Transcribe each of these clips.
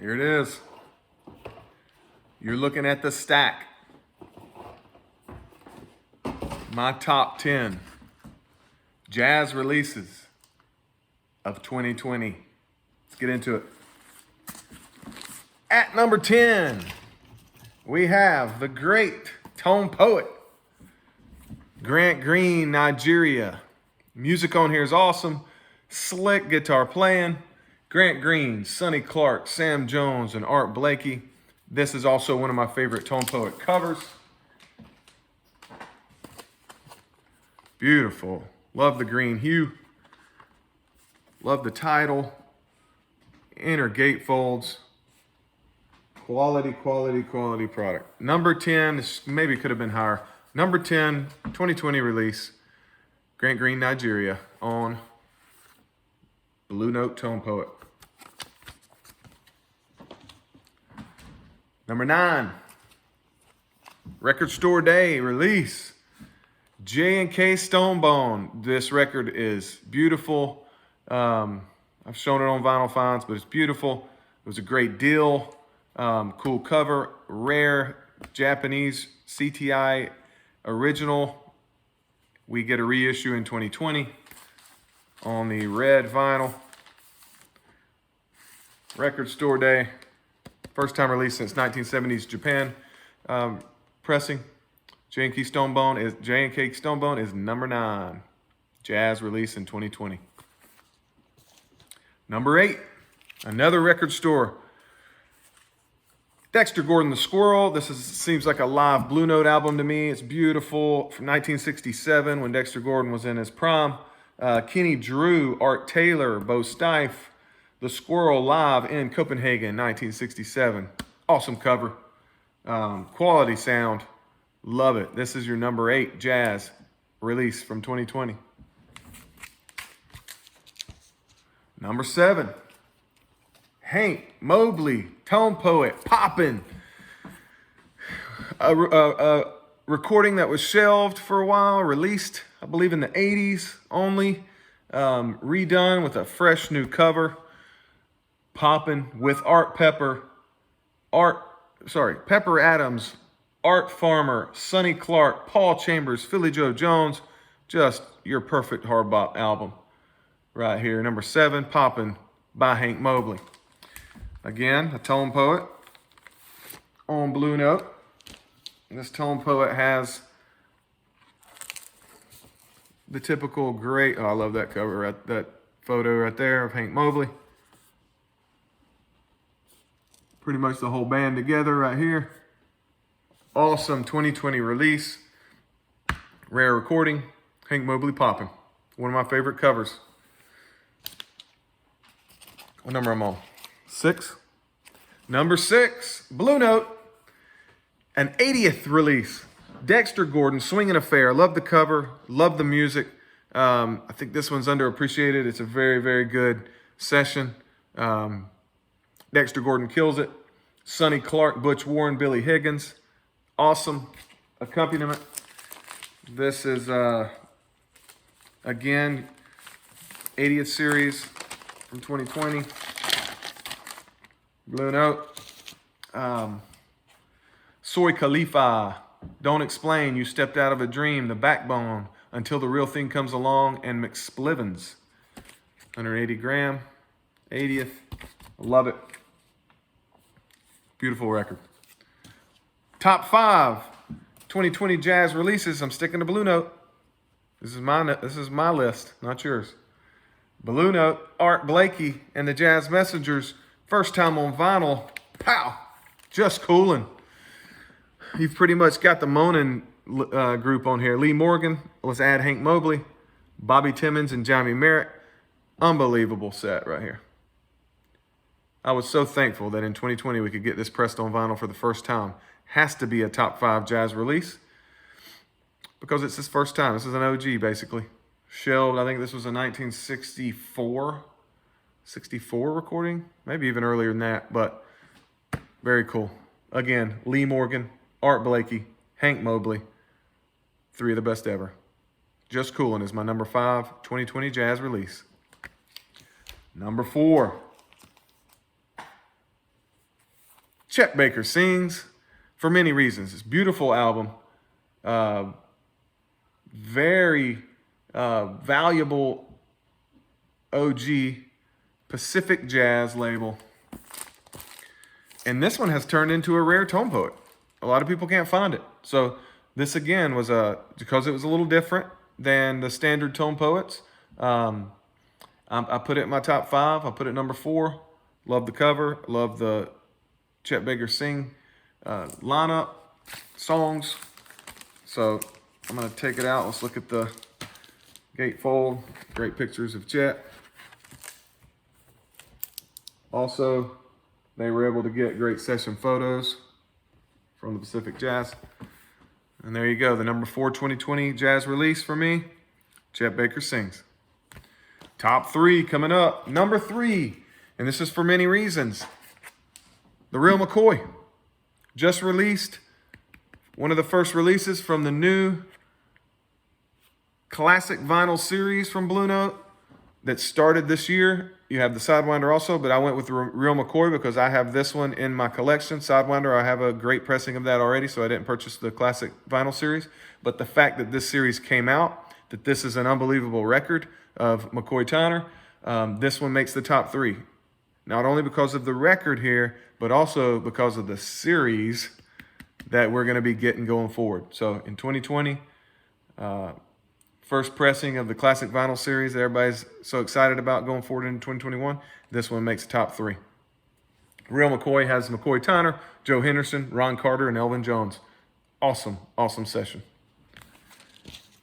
Here it is. You're looking at the stack. My top 10 jazz releases of 2020. Let's get into it. At number 10, we have the great tone poet, Grant Green, Nigeria. Music on here is awesome. Slick guitar playing. Grant Green, Sonny Clark, Sam Jones, and Art Blakey. This is also one of my favorite tone poet covers. Beautiful. Love the green hue. Love the title. Inner gatefolds. Quality, quality, quality product. Number 10, this maybe could have been higher. Number 10, 2020 release. Grant Green, Nigeria on Blue Note Tone Poet. Number 9, Record Store Day release. J&K Stonebone. This record is beautiful. I've shown it on Vinyl Finds, but it's beautiful. It was a great deal. Cool cover. Rare Japanese CTI original. We get a reissue in 2020 on the red vinyl. Record Store Day. First time released since 1970s Japan pressing. J&K Stonebone is number 9. Jazz release in 2020. Number 8, another record store. Dexter Gordon the Squirrel. This seems like a live Blue Note album to me. It's beautiful. From 1967 when Dexter Gordon was in his prime. Kenny Drew, Art Taylor, Bo Stife. The Squirrel live in Copenhagen, 1967. Awesome cover. Quality sound. Love it. This is your number 8 jazz release from 2020. Number 7, Hank Mobley, Tone Poet, Poppin'. A recording that was shelved for a while, released, I believe, in the 80s only. Redone with a fresh new cover. Poppin' with Pepper Adams, Art Farmer, Sonny Clark, Paul Chambers, Philly Joe Jones. Just your perfect hard bop album right here. Number 7, Poppin' by Hank Mobley. Again, a tone poet on Blue Note. This tone poet has the typical great, I love that cover, that photo right there of Hank Mobley. Pretty much the whole band together right here. Awesome 2020 release. Rare recording. Hank Mobley Poppin'. One of my favorite covers. What number am I on? 6. Number 6, Blue Note. An 80th release. Dexter Gordon, Swingin' Affair. Love the cover. Love the music. I think this one's underappreciated. It's a very, very good session. Dexter Gordon kills it. Sonny Clark, Butch Warren, Billy Higgins. Awesome accompaniment. This is, again, 80th series from 2020. Blue Note. Soy Khalifa, Don't Explain, You Stepped Out of a Dream, The Backbone, Until the Real Thing Comes Along, and McSplivens. 180 gram, 80th. Love it. Beautiful record. Top 5 2020 jazz releases. I'm sticking to Blue Note. This is my list, not yours. Blue Note, Art Blakey and the Jazz Messengers. First time on vinyl. Pow! Just coolin'. You've pretty much got the Moanin' group on here. Lee Morgan. Let's add Hank Mobley, Bobby Timmons, and Johnny Merritt. Unbelievable set right here. I was so thankful that in 2020 we could get this pressed on vinyl for the first time. Has to be a top 5 jazz release because it's his first time. This is an OG, basically. Shelved, I think this was a 1964 recording, maybe even earlier than that, but very cool. Again, Lee Morgan, Art Blakey, Hank Mobley, 3 of the best ever. Just Coolin' is my number 5 2020 jazz release. Number 4. Chet Baker Sings for many reasons. It's a beautiful album. Very valuable OG Pacific Jazz label. And this one has turned into a rare tone poet. A lot of people can't find it. So this again was because it was a little different than the standard tone poets. I put it in my top 5. I put it number 4. Love the cover. Love the Chet Baker Sing lineup, songs. So I'm going to take it out. Let's look at the gatefold. Great pictures of Chet. Also, they were able to get great session photos from the Pacific Jazz. And there you go, the number 4 2020 Jazz release for me, Chet Baker Sings. Top 3 coming up. Number 3, and this is for many reasons. The Real McCoy. Just released one of the first releases from the new classic vinyl series from Blue Note that started this year. You have the Sidewinder also, but I went with the Real McCoy because I have this one in my collection. Sidewinder, I have a great pressing of that already, so I didn't purchase the classic vinyl series. But the fact that this series came out, that this is an unbelievable record of McCoy Tyner, this one makes the top 3. Not only because of the record here, but also because of the series that we're going to be getting going forward. So in 2020, first pressing of the classic vinyl series that everybody's so excited about going forward in 2021, this one makes the top 3. Real McCoy has McCoy Tyner, Joe Henderson, Ron Carter, and Elvin Jones. Awesome, awesome session.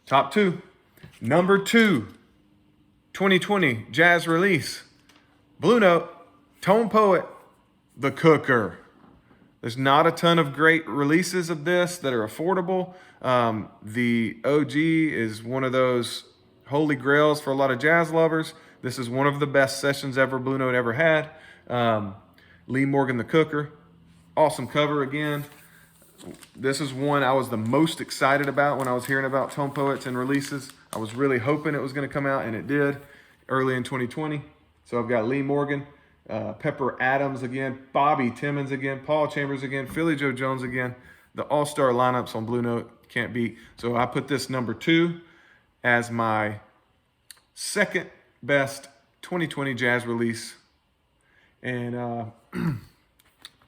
Top 2. Number 2, 2020 Jazz release. Blue Note, Tone Poet, The Cooker. There's not a ton of great releases of this that are affordable. The OG is one of those holy grails for a lot of jazz lovers. This is one of the best sessions ever Blue Note ever had. Lee Morgan, The Cooker. Awesome cover again. This is one I was the most excited about when I was hearing about Tone Poets and releases. I was really hoping it was going to come out, and it did early in 2020. So I've got Lee Morgan, Pepper Adams again, Bobby Timmons again, Paul Chambers again, Philly Joe Jones again. The all-star lineups on Blue Note can't beat. So I put this number 2 as my second best 2020 jazz release. And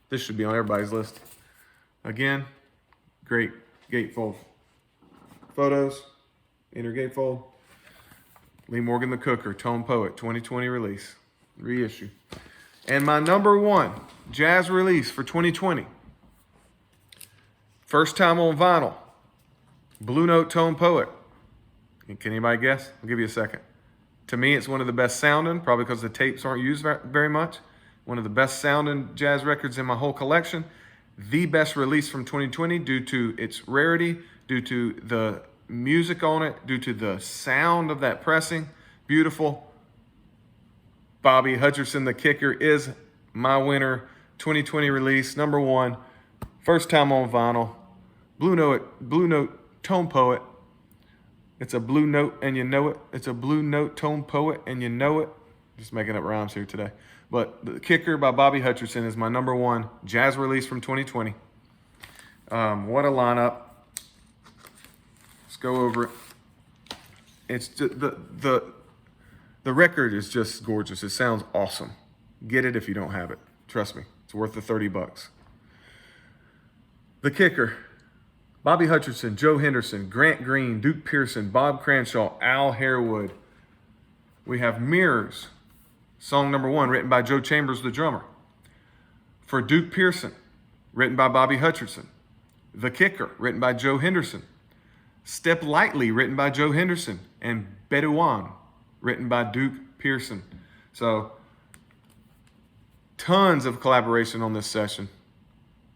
this should be on everybody's list. Again, great gatefold photos, inner gatefold. Lee Morgan, The Cooker, Tone Poet, 2020 release, reissue. And my number 1 jazz release for 2020. First time on vinyl, Blue Note Tone Poet. Can anybody guess? I'll give you a second. To me, it's one of the best sounding, probably because the tapes aren't used very much. One of the best sounding jazz records in my whole collection. The best release from 2020 due to its rarity, due to the music on it, due to the sound of that pressing. Beautiful. Bobby Hutcherson, The Kicker, is my winner. 2020 release, number 1. First time on vinyl. Blue Note Tone Poet. It's a Blue Note and you know it. It's a Blue Note Tone Poet and you know it. Just making up rhymes here today. But The Kicker by Bobby Hutcherson is my number 1 jazz release from 2020. What a lineup. Let's go over it. It's the record is just gorgeous. It sounds awesome. Get it if you don't have it. Trust me, it's worth the $30. The Kicker. Bobby Hutcherson, Joe Henderson, Grant Green, Duke Pearson, Bob Cranshaw, Al Harewood. We have Mirrors, song number 1, written by Joe Chambers, the drummer. For Duke Pearson, written by Bobby Hutcherson. The Kicker, written by Joe Henderson. Step Lightly, written by Joe Henderson. And Bedouin, written by Duke Pearson. So, tons of collaboration on this session.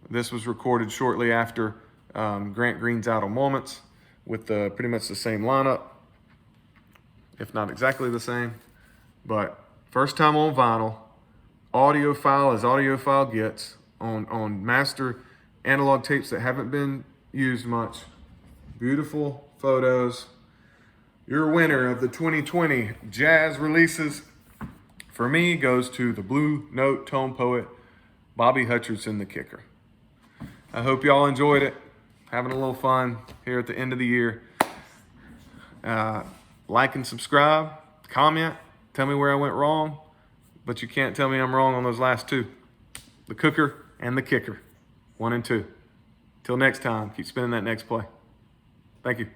This was recorded shortly after Grant Green's Idle Moments with pretty much the same lineup, if not exactly the same. But first time on vinyl, audiophile as audiophile gets, on master analog tapes that haven't been used much. Beautiful photos. Your winner of the 2020 jazz releases for me goes to the Blue Note Tone Poet Bobby Hutcherson, the kicker. I hope y'all enjoyed it. Having a little fun here at the end of the year. Like and subscribe, comment, tell me where I went wrong, but you can't tell me I'm wrong on those last two. The cooker and the kicker, 1 and 2. Till next time, keep spinning that next play. Thank you.